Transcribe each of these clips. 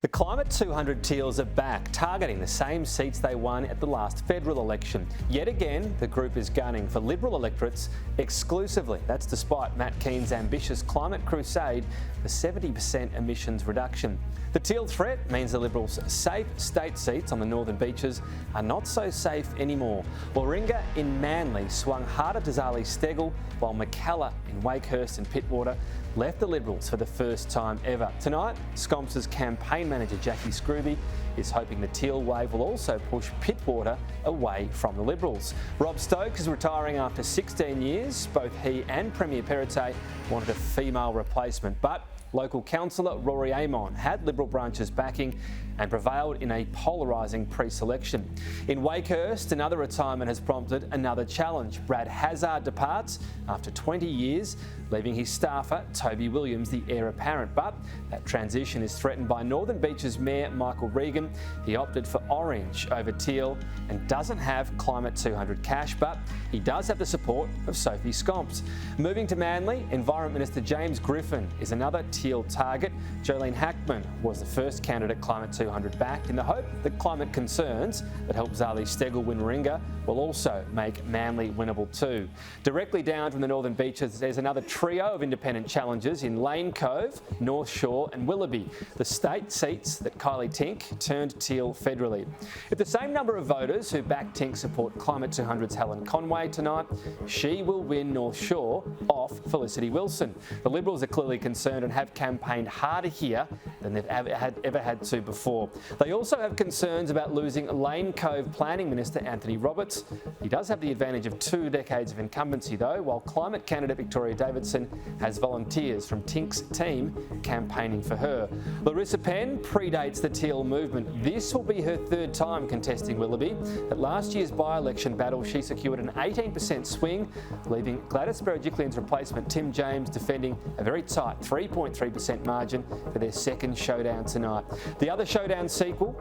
The Climate 200 Teals are back, targeting the same seats they won at the last federal election. Yet again, the group is gunning for Liberal electorates exclusively. That's despite Matt Keane's ambitious climate crusade for 70% emissions reduction. The Teal threat means the Liberals' safe state seats on the northern beaches are not so safe anymore. Warringah in Manly swung harder to Zali Steggall, while McKellar in Wakehurst and Pittwater left the Liberals for the first time ever. Tonight, Scomps's campaign manager Jackie Scrooby is hoping the Teal wave will also push Pittwater away from the Liberals. Rob Stokes is retiring after 16 years. Both he and Premier Perrottet wanted a female replacement, but local councillor Rory Amon had Liberal branches backing and prevailed in a polarising pre-selection. In Wakehurst, another retirement has prompted another challenge. Brad Hazzard departs after 20 years, leaving his staffer, Toby Williams, the heir apparent. But that transition is threatened by Northern Beaches Mayor Michael Regan. He opted for Orange over Teal and doesn't have Climate 200 cash, but he does have the support of Sophie Scomps. Moving to Manly, Environment Minister James Griffin is another Teal target. Jolene Hackman was the first candidate Climate 200 backed, in the hope that climate concerns that helped Zali Steggall win Warringah will also make Manly winnable too. Directly down from the Northern Beaches, there's another trio of independent challengers in Lane Cove, North Shore and Willoughby, the state seats that Kylie Tink turned Teal federally. If the same number of voters who backed Tink support Climate 200's Helen Conway tonight, she will win North Shore off Felicity Wilson. The Liberals are clearly concerned and have campaigned harder here than they've ever had to before. They also have concerns about losing Lane Cove Planning Minister Anthony Roberts. He does have the advantage of 2 decades of incumbency though, while climate candidate Victoria Davidson has volunteers from Tink's team campaigning for her. Larissa Penn predates the Teal movement. This will be her 3rd time contesting Willoughby. At last year's by-election battle, she secured an 18% swing, leaving Gladys Berejiklian's replacement Tim James defending a very tight 3.3% margin for their second showdown tonight. The other showdown sequel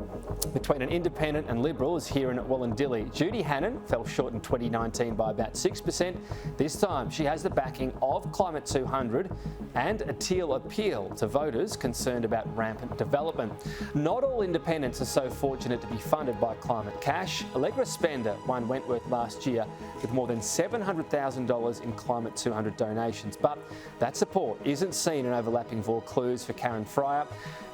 between an independent and Liberal is here in Wollondilly. Judy Hannon fell short in 2019 by about 6%. This time she has the backing of Climate 200 and a Teal appeal to voters concerned about rampant development. Not all independents are so fortunate to be funded by climate cash. Allegra Spender won Wentworth last year with more than $700,000 in Climate 200 donations, but that support isn't seen in overlapping Vaucluse for Karen Fryer.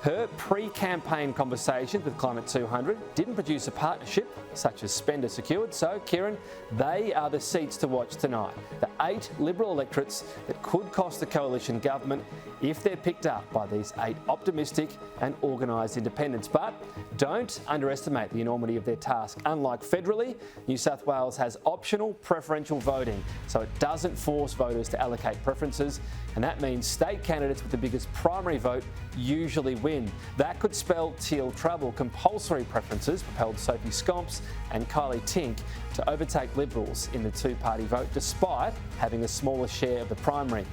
Her pre-campaign conversations with Climate 200 didn't produce a partnership such as Spender secured, so Kieran, they are the seats to watch tonight. The 8 Liberal electorates that could cost the coalition government if they're picked up by these 8 optimistic and organised independents. But don't underestimate the enormity of their task. Unlike federally, New South Wales has optional preferential voting, so it doesn't force voters to allocate preferences, and that means state candidates with the biggest primary vote usually win. That could spell Teal trouble. Compulsory preferences propelled Sophie Scomps and Kylie Tink to overtake Liberals in the 2-party vote, despite having a smaller share of the primary.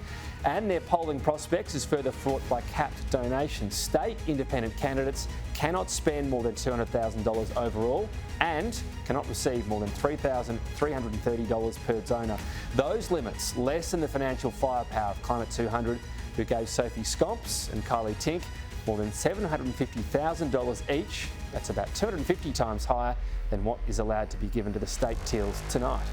And their polling prospects is further fraught by capped donations. State independent candidates cannot spend more than $200,000 overall and cannot receive more than $3,330 per donor. Those limits lessen the financial firepower of Climate 200, who gave Sophie Scomps and Kylie Tink more than $750,000 each. That's about 250 times higher than what is allowed to be given to the state Teals tonight.